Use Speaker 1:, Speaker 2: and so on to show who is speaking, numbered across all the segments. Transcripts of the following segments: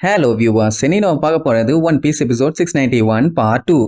Speaker 1: Hello viewers, இன்னைக்கு நம்ம பார்க்க போறது One Piece episode 691 part 2.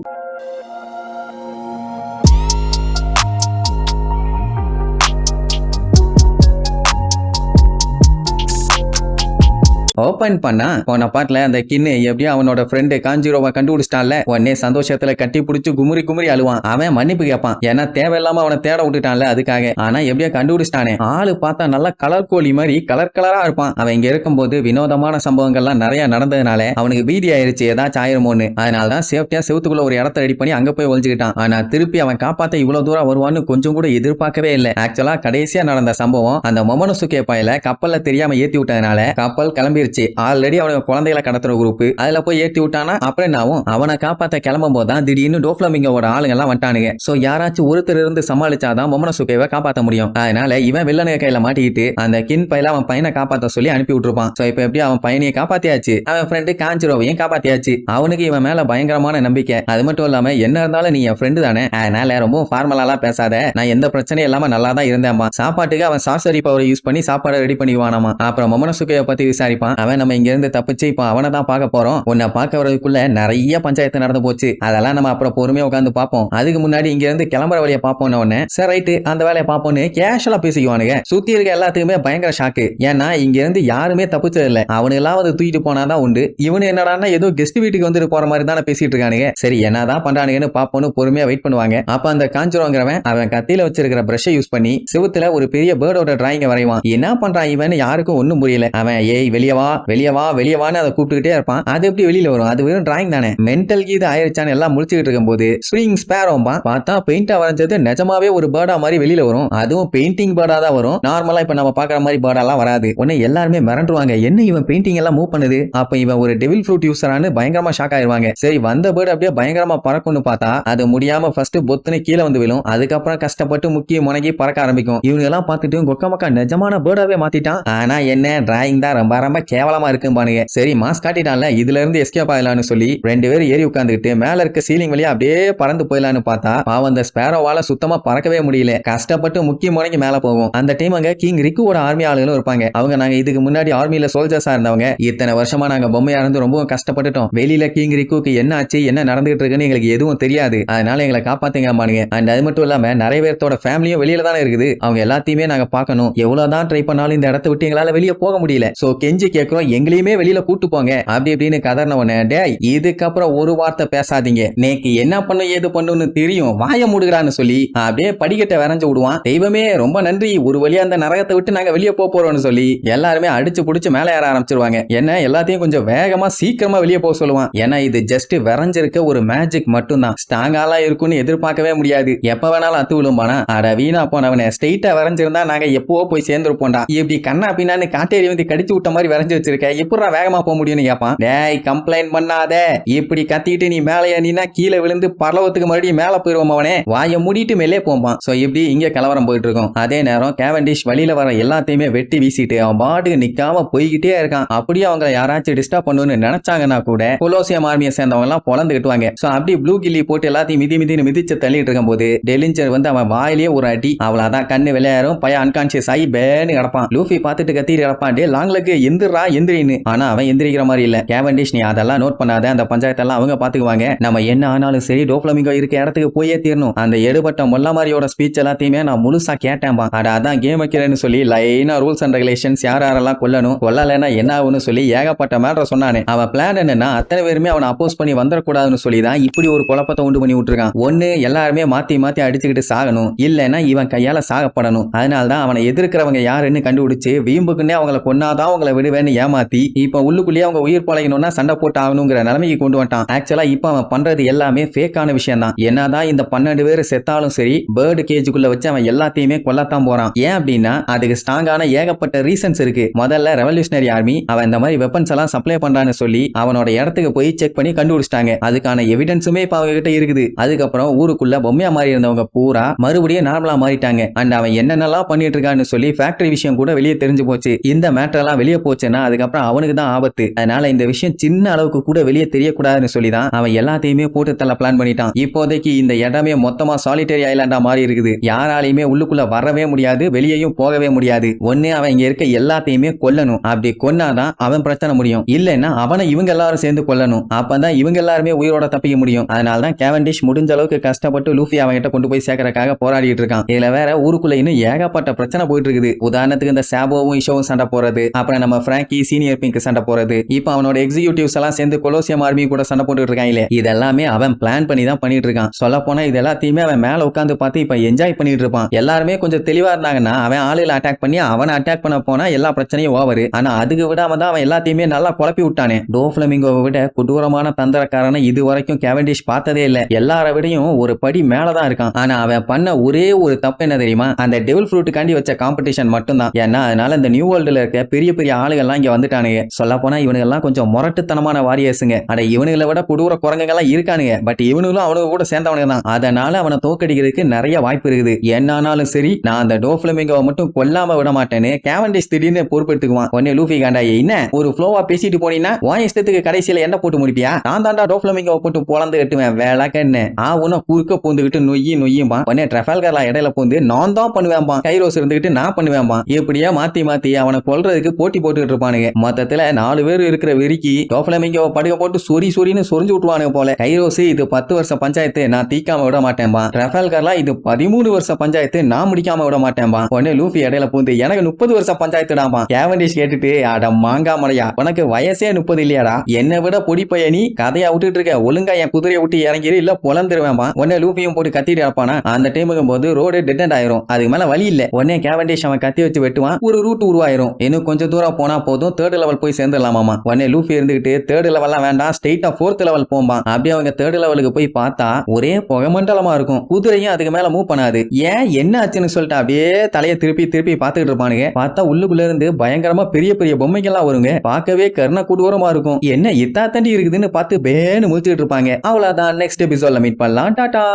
Speaker 1: Open பண்ணா போன பாட்டுல அந்த கின்னு எப்படியும் அவனோட ஃப்ரெண்டு காஞ்சிரோவை கண்டுபிடிச்சிட்டான்ல, உடனே சந்தோஷத்துல கட்டி பிடிச்சு குமுறி குமுறி அழுவான். அவன் மன்னிப்பு கேட்பான், ஏன்னா தேவையில்லாம அவனை தேட விட்டுட்டான்ல அதுக்காக. ஆனா எப்படியோ கண்டுபிடிச்சிட்டானே. ஆளு பார்த்தா நல்லா கலர் கோழி மாதிரி கலர் கலரா இருப்பான். அவன் இங்க இருக்கும்போது வினோதமான சம்பவங்கள்லாம் நிறைய நடந்ததுனால அவனுக்கு பீதி ஆயிருச்சு, ஏதாச்சும் ஆயிருமோன்னு. அதனாலதான் சேஃப்டியா செவுத்துக்குள்ள ஒரு இடத்த ரெடி பண்ணி அங்க போய் ஒழிஞ்சுக்கிட்டான். ஆனா திருப்பி அவன் காப்பாத்த இவ்வளவு தூரம் வருவான்னு கொஞ்சம் கூட எதிர்பார்க்கவே இல்லை. ஆக்சுவலா கடைசியா நடந்த சம்பவம் அந்த மொமனோசுகே பையில கப்பல்ல தெரியாம ஏத்தி விட்டதுனால கப்பல் கிளம்பி ஆல்ரெடி அவனுக்கு குழந்தைகளை கடத்துற குரூப் அதுல போய் ஏத்தி விட்டானா. அப்புறம் என்ன ஆகும்? அவனை காப்பாத்த கிளம்பும் போதுதான் திடீர்னு டோஃப்ளமிங்கோட ஆளுங்க எல்லாம் வந்துட்டானுங்க. சோ யாராச்சும் ஒருத்தர் இருந்து சமாளிச்சாதான் மொமனோசுகேவை காப்பாத்த முடியும். அதனால இவன் வில்லனுக்கு கையில மாட்டிக்கிட்டு அந்த கின் பையில அவன் பையனை காப்பாத்த சொல்லி அனுப்பி விட்டுருப்பான். சோ இப்ப எப்படி அவன் பையனையை காப்பாத்தியாச்சு, அவன் ஃப்ரெண்டு காஞ்சிரோவையும் காப்பாத்தியாச்சு. அவனுக்கு இவன் மேல பயங்கரமான நம்பிக்கை. அது மட்டும் இல்லாம என்ன இருந்தாலும் நீ என் ஃப்ரெண்டு தானே, அதனால ரொம்ப ஃபார்மலாலாம் பேசாத, நான் எந்த பிரச்சனையும் இல்லாம நல்லா தான் இருந்தேன்மா. சாப்பாட்டுக்கு அவன் சார்சரி பவரை யூஸ் பண்ணி சாப்பாடை ரெடி பண்ணிடுவானாமா. அப்புறம் மொமனோசுகேவை பத்தி விசாரிப்பான். அவன் நம்ம இங்க இருந்து தப்பிச்சு இப்ப அவனை தான் பார்க்க போறோம், உன்னை பார்க்க வரதுக்குள்ள நிறைய பஞ்சாயத்து நடந்து போச்சு, அதெல்லாம் நம்ம அப்புறம் பொறுமையா உட்காந்து பார்ப்போம், அதுக்கு முன்னாடி இங்க இருந்து கிளம்புற வழியை பார்ப்போம். உடனே சரி ரைட்டு அந்த வேலையை பார்ப்போம்னு கேஷுவலா பேசிக்குவானுங்க. சுத்தி இருக்க எல்லாத்துக்குமே பயங்கர ஷாக்கு. ஏன்னா இங்க இருந்து யாருமே தப்பிச்சது இல்ல, அவனு எல்லாம் வந்து தூக்கிட்டு போனாதான் உண்டு. இவனு என்னடான்னா ஏதோ கெஸ்ட் வீட்டுக்கு வந்துட்டு போற மாதிரி தானே பேசிட்டு இருக்கானுங்க. சரி என்னதான் பண்றானுங்கன்னு பாப்போன்னு பொறுமையா வெயிட் பண்ணுவாங்க. அப்ப அந்த காஞ்சிரோங்கிறவன் அவன் கத்தியில வச்சிருக்கிற பிரஷை யூஸ் பண்ணி செவுத்துல ஒரு பெரிய பேர்டோட டிராயிங்க வரைவான். என்ன பண்றான் இவன் யாருக்கும் ஒண்ணும் புரியல. அவன் ஏய் வெளியவா வெளியவா வெளியவான்னு அதை கூப்பிட்டுக்கிட்டே இருப்பான். அது எப்படி வெளியில வரும், அது வெறும் டிராயிங் தானே, மென்டல் கீது ஆயிருச்சான்னு எல்லாம் முடிச்சுக்கிட்டு இருக்கும் போது ஸ்ப்ரிங் ஸ்பேரோம்பா பார்த்தா பெயிண்டா வரைஞ்சது நிஜமாவே ஒரு பேர்டா மாதிரி வெளியில வரும். அதுவும் பெயிண்டிங் பேர்டா தான் வரும், நார்மலா இப்ப நம்ம பாக்குற மாதிரி பேர்டெல்லாம் வராது. உடனே எல்லாருமே மிரண்டுவாங்க, என்ன இவன் பெயிண்டிங் எல்லாம் மூவ் பண்ணுது, அப்ப இவன் ஒரு டெவில் ஃப்ரூட் யூசரானு பயங்கரமா ஷாக் ஆயிருவாங்க. சரி வந்த பேர்டு அப்படியே பயங்கரமா பறக்கும்னு பார்த்தா அது முடியாம ஃபர்ஸ்ட் பொத்துன்னு கீழே வந்து விழும். அதுக்கப்புறம் கஷ்டப்பட்டு முக்கிய முனகி பறக்க ஆரம்பிக்கும். இவங்க எல்லாம் பார்த்துட்டு கொக்கமக்கா நிஜமான பேர்டாவே மாத்திட்டான், ஆனா என்ன டிராயிங் தான் ரொம்ப ரொம்ப கேவலமா இருக்கும் பானுங்க. சரி மாஸ் காட்டிட்டான்ல, இதுல இருந்து எஸ்கேப் ஆகலான்னு சொல்லி ரெண்டு பேரும் ஏறி உட்காந்துக்கிட்டு மேல இருக்க சீலிங் வழியா அப்படியே பறந்து போயிடலான்னு பார்த்தா பாவம் அந்த ஸ்பேரோவால சுத்தமா பறக்கவே முடியல. கஷ்டப்பட்டு முக்கிய முனைக்கு மேல போகும். அந்த டைம் அங்க கிங் ரிக்குவோட ஆர்மி ஆளுகளும் இருப்பாங்க. அவங்க நாங்க இதுக்கு முன்னாடி ஆர்மியில சோல்ஜர்ஸா இருந்தவங்க, இத்தனை வருஷமா நாங்க பொம்மையா இருந்து ரொம்ப கஷ்டப்பட்டுட்டோம். வெளியில கிங் ரிக்குக்கு என்ன ஆச்சு என்ன நடந்துகிட்டு இருக்குன்னு எங்களுக்கு எதுவும் தெரியாது, அதனால எங்களை காப்பாத்துங்க மானுங்க. அண்ட் அது மட்டும் இல்லாம நிறைய பேர்த்தோட ஃபேமிலியும் வெளியில தானே இருக்குது, அவங்க எல்லாத்தையுமே நாங்க பார்க்கணும். எவ்வளவுதான் ட்ரை பண்ணாலும் இந்த இடத்த விட்டு எங்களால வெளியே போக முடியல. சோ கெஞ்சி கேட்கிறோம், எங்களையுமே வெளியில கூட்டு போங்க அப்படி இப்படின்னு கதறினவனே, டேய் இதுக்கப்புறம் ஒரு வார்த்தை பேசாதீங்க, நேக்கு என்ன பண்ணும் ஏது பண்ணுன்னு தெரியும், வாய மூடுகிறான்னு சொல்லி அப்படியே படிக்கட்டை வரைஞ்சு விடுவான். தெய்வமே ரொம்ப நன்றி, ஒரு வழியா அந்த நரகத்தை விட்டு நாங்க வெளியே போறோம்னு சொல்லி எல்லாருமே அடிச்சு புடிச்சு மேலே ஏற ஆரம்பிச்சிருவாங்க. என்ன எல்லாத்தையும் கொஞ்சம் வேகமா சீக்கிரமா வெளியே போக சொல்லுவான். ஏன்னா இது ஜஸ்ட் வரைஞ்சிருக்க ஒரு மேஜிக் மட்டும் தான், ஸ்ட்ராங்காலாம் இருக்குன்னு எதிர்பார்க்கவே முடியாது, எப்ப வேணாலும் அத்து விழும்பானா. அட வீணா போனவனே, ஸ்ட்ரெயிட்டா வரைஞ்சிருந்தா நாங்க எப்பவோ போய் சேர்ந்துருப்போம்டா, இப்படி கண்ணா பின்னான்னு காட்டேரி வந்து கடிச்சு விட்ட மாதிரி வரைஞ்சு வச்சிருக்க, எப்படா வேகமா போக முடியும்னு கேட்பான். டேய் கம்ப்ளைண்ட் பண்ணாத, இப்படி கத்திட்டு நீ மேலே ஏறினா கீழே விழுந்து பரலவத்துக்கு மறுபடியும் மேல போயிருவோம், அவனே வாயை மூடிட்டு மேலே போவான். சோ இப்படி இங்க கலவரம் போயிட்டு இருக்கும். அதே நேரம் கேவண்டிஷ் வழியில வர எல்லாத்தையுமே வெட்டி வீசிட்டு அவன் பாட்டுக்கு நிக்காம போய்கிட்டே இருக்கான். அப்படியே அவங்க யாராச்சும் டிஸ்டர்ப் பண்ணணும்னு நினைச்சாங்கன்னா கூட கொலோசியம் ஆர்மியை சேர்ந்தவங்க எல்லாம் பொழந்துக்கிட்டுவாங்க. சோ அப்படி ப்ளூ கில்லி போட்டு எல்லாத்தையும் மிதின்னு மிதிச்சு தள்ளிட்டு இருக்கும் போது டெலிஞ்சர் வந்து அவன் வாயிலேயே ஒரு அடி, அவ்வளவுதான் கண்ணு விளையாடும், பையன் அன்கான்சியஸ் ஆகி பேன்னு கிடப்பான். லூஃபி பார்த்துட்டு கத்திட்டு கிடப்பான், டே லாங் லெக் எந்திரா எந்திரின்னு. ஆனா அவன் எந்திரிக்கிற மாதிரி இல்ல. கேவண்டிஷ் நீ அதெல்லாம் நோட் பண்ணாத, அந்த பஞ்சாயத்தெல்லாம் அவங்க பாத்துக்குவாங்க, நம்ம என்ன ஆனாலும் சரி டோஃப்ளமிங்கோ இருக்க இடத்துக்கு போயே தீரணும். அந்த எடுபட்ட மொல்லமாரியோட ஸ்பீச் எல்லாத்தையுமே நான் முழுசா கேட்டேன்பா. அதான் கேம் வைக்கிறேன்னு சொல்லி லைனா ரூல்ஸ் அண்ட் ரெகுலேஷன்ஸ் யாரெல்லாம் கொல்லணும் கொல்லலைன்னா என்ன ஆகும்னு சொல்லி ஏகப்பட்ட மேட்டரை சொன்னானே. அவன் பிளான் என்னன்னா அத்தனை பேருமே அவனை அப்போஸ் பண்ணி வந்துடக்கூடாதுன்னு சொல்லி தான் இப்படி ஒரு குழப்பத்தை உண்டு பண்ணி விட்டுருக்கான். ஒண்ணு எல்லாருமே மாத்தி மாத்தி அடிச்சுக்கிட்டு சாகணும், இல்லைன்னா இவன் கையால சாகப்படணும். அதனாலதான் அவனை எதிர்க்கிறவங்க யாருன்னு கண்டுபிடிச்சு வீம்புக்குன்னே அவங்களை கொன்னாதான் அவங்களை விடுவேன்னு ஏமாத்தி இப்ப உள்ளுக்குள்ளேயே அவங்க உயிர் பழகணும்னா சண்டை போட்டு ஆகணுங்கிற நிலைமைக்கு கொண்டு வந்துட்டான். ஆக்சுவலா இப்ப அவன் பண்றது எல்லாமே ஃபேக்கான விஷயம் தான். என்னதான் இந்த 12 பேர் செத்தாலும் சரி பேர்டு கேஜுக்குள்ள வச்சு அவன் எல்லாத்தையுமே கொல்லத்தான் போறான். ஏன் அப்படின்னா அதுக்கு ஸ்ட்ராங்கான ஏகப்பட்ட ரீசன்ஸ் இருக்கு. முதல்ல ரெவல்யூஷனரி ஆர்மி அவன் இந்த மாதிரி வெப்பன்ஸ் எல்லாம் சப்ளை பண்றான்னு சொல்லி அவனோட இடத்துக்கு போய் செக் பண்ணி கண்டுபிடிச்சிட்டாங்க. அதுக்கான எவிடன்ஸுமே இப்ப அவங்க கிட்ட இருக்குது. அதுக்கப்புறம் ஊருக்குள்ள பொம்மையா மாறி இருந்தவங்க பூரா மறுபடியும் நார்மலா மாறிட்டாங்க. அண்ட் அவன் என்னென்னலாம் பண்ணிட்டு இருக்கான்னு சொல்லி ஃபேக்டரி விஷயம் கூட வெளியே தெரிஞ்சு போச்சு. இந்த மேட்டர் எல்லாம் வெளியே போச்சுன்னா அதுக்கப்புறம் அவனுக்கு தான் ஆபத்து. அதனால இந்த விஷயம் சின்ன அளவுக்கு கூட வெளியே தெரியக்கூடாதுன்னு சொல்லிதான் அவன் எல்லாத்தையுமே போட்டு தள்ள பிளான் பண்ணிட்டான். இப்போதைக்கு இந்த இடமே மொத்தமா சாலிட்டரி ஐலாண்டா மாறி இருக்குது. யாராலையுமே உள்ளுக்குள்ள வரவே முடியாது, வெளியேயும் போகவே முடியாது. ஒண்ணு அவன் இங்க இருக்க எல்லாத்தையுமே கொல்லணும். அப்படி கொன்னாதான் அவன் பிரச்சனை முடியும். இல்லைன்னா அவனை இவங்க எல்லாரும் சேர்ந்து கொல்லணும். அப்பதான் இவங்க எல்லாருமே உயிரோட தப்பிக்க முடியும். அதனாலதான் கேவண்டிஷ் முடிஞ்ச அளவுக்கு கஷ்டப்பட்டு லூஃபி அவன்கிட்ட கொண்டு போய் சேர்க்கறதுக்காக போராடிட்டு இருக்கான். இதுல வேற ஊருக்குள்ள இன்னும் ஏகப்பட்ட பிரச்சனை போயிட்டு இருக்குது. உதாரணத்துக்கு இந்த சாபோவும் இஷோவும் சண்டை போறது, அப்புறம் நம்ம பிராங்கி சீனியர் பிங்க் சண்டை போறது, இப்ப அவனோட எக்ஸிகியூட்டிவ்ஸ் எல்லாம் சேர்ந்து கொலோசியம் ஆர்மி கூட சண்டை போட்டுட்டு இருக்காங்களே, இதெல்லாமே அவன் பிளான் பண்ணி தான் பண்ணிட்டு இருக்கான். சொல்ல போனா இது எல்லாத்தையுமே அவன் மேல உட்காந்து பார்த்து இப்ப என்ஜாய் பண்ணிட்டு இருப்பான். எல்லாருமே கொஞ்சம் தெளிவா இருந்தாங்கன்னா அவன் ஆளுகளை அட்டாக் பண்ணி அவனை அட்டாக் பண்ண போனா எல்லா பிரச்சனையும் ஓவர். ஆனா அதுக்கு விடாம தான் அவன் எல்லாத்தையுமே நல்லா குழப்பி விட்டானே. டோஃப்ளமிங்கோவை விட கொடூரமான தந்திரக்காரனை இது வரைக்கும் கேவண்டிஷ் பார்த்ததே இல்ல. எல்லார விடையும் ஒரு படி மேலதான் இருக்கான். ஆனா அவன் பண்ண ஒரே ஒரு தப்பு என்ன தெரியுமா? அந்த டெவில் ஃப்ரூட்டுக்காண்டி வச்ச காம்படிஷன் மட்டும்தான். ஏன்னா அதனால இந்த நியூ வேர்ல்டுல இருக்க பெரிய பெரிய ஆளுகள்லாம் இங்க வந்துட்டானுங்க. சொல்ல போனா இவனுங்கெல்லாம் கொஞ்சம் முரட்டுத்தனமான வாரியர்ஸுங்க. அட இவனுங்களை விட கொடூர குரங்குகள்லாம் இருக்கானுங்க. பட் இவனுங்களும் அவனுக்கு கூட சேர்ந்தவனுங்க தான். அதனால அவனை தோக்கடிக்கிறதுக்கு நிறைய வாய்ப்பு இருக்குது. என்னானாலும் சரி நான் அந்த டோஃப்ளமிங்கோவை மட்டும் கொல்லாம விட மாட்டேன்னு கேவண்டிஷ் திடீர்னு பொறுப்பெடுத்துக்குவான். உடனே லூஃபி காண்டாயே, என்ன ஒரு ஃப்ளோவா பேசிட்டு போனீங்கன்னா உன் இஷ்டத்துக்கு கடைசியில என்ன போட்டு முடிப்பியா? நான் தாண்டா டோஃப்ளமிங்கோவை போட்டு பொளந்து கட்டுவேன் வேலை கண்ணு ஆவுன குறுக்க பூந்துகிட்டு நொய்யும்பா. உடனே ட்ரஃபால்கர்லாம் இடையில பூந்து நான் தான் பண்ணுவேன்பா, கைரோஸ் இருந்துகிட்டு நான் பண்ணுவேன்பா. இப்படியே மாத்தி அவனை கொல்றதுக்கு போட்டி போட்டுக்கிட்டு இருப்பானுங்க. மொத்தத்துல 4 பேர் இருக்கிற வெறிக்கு டோஃப்ளமிங்கோவை படுக்க போட்டு சொரின்னு சொரிஞ்சு விட்டுவானுங்க போல. கைரோஸ் இது 10 வருஷ பஞ்சாயத்து நான் தீக்காம விட மாட்டேன்பா. ட்ரஃபால்கர்லாம் இது 13 வருஷ பஞ்சாயத்து நான் முடிக்காம விட மாட்டேன்பா. உடனே லூஃபி இடையில பூந்து எனக்கு 30 வருஷம் பஞ்சாயத்துடாமா. கேவண்டிஷ் கேட்டுட்டு அட மாங்கா மலையா, உனக்கு வயசே 30 இல்லையாடா, என்னை விட பொடி பையனி கதையா விட்டுட்டு இருக்க, ஒழுங்கா என் குதிரையை விட்டு இறங்கிரு இல்ல பொலந்துருவேன்பா. உடனே லூஃபியும் போட்டு கத்திட்டு இருப்பானா. அந்த டைமுக்கும் போது ரோடு டெட் ஆயிரும். அதுக்கு மேல வழி இல்ல. உடனே கேவண்டிஷ் அவன் கத்தி வச்சு வெட்டுவான். ஒரு ரூட் உருவாயிரும். இன்னும் கொஞ்சம் தூரம் போனா போதும் 3rd லெவல் போய் சேர்ந்துடலாமாமா. உடனே லூஃபி இருந்துகிட்டு 3rd லெவல்லாம் வேண்டாம், ஸ்ட்ரெயிட்டா 4th லெவல் போம்பா. அப்படியே அவங்க 3rd லெவலுக்கு போய் பார்த்தா ஒரே புகை மண்டலமா இருக்கும். குதிரையும் அதுக்கு மேல மூவ் பண்ணாது. ஏன் என்ன ஆச்சுன்னு சொல்லிட்டு அப்படியே தலையை திருப்பி பார்த்துட்டு இருப்பானுங்க. பார்த்தா உள்ளுக்குள்ள இருந்து பயங்கரமா பெரிய பெரிய பொம்மைகள்லாம் வருங்க. பார்க்கவே கர்ண கொடூரமா இருக்கும். என்ன இத்தா தண்டி இருக்குதுன்னு பார்த்து பேன்னு முடிச்சுட்டு இருப்பாங்க. அவ்வளவுதான், நெக்ஸ்ட் எபிசோட்ல மீட் பண்ணலாம். டாடா.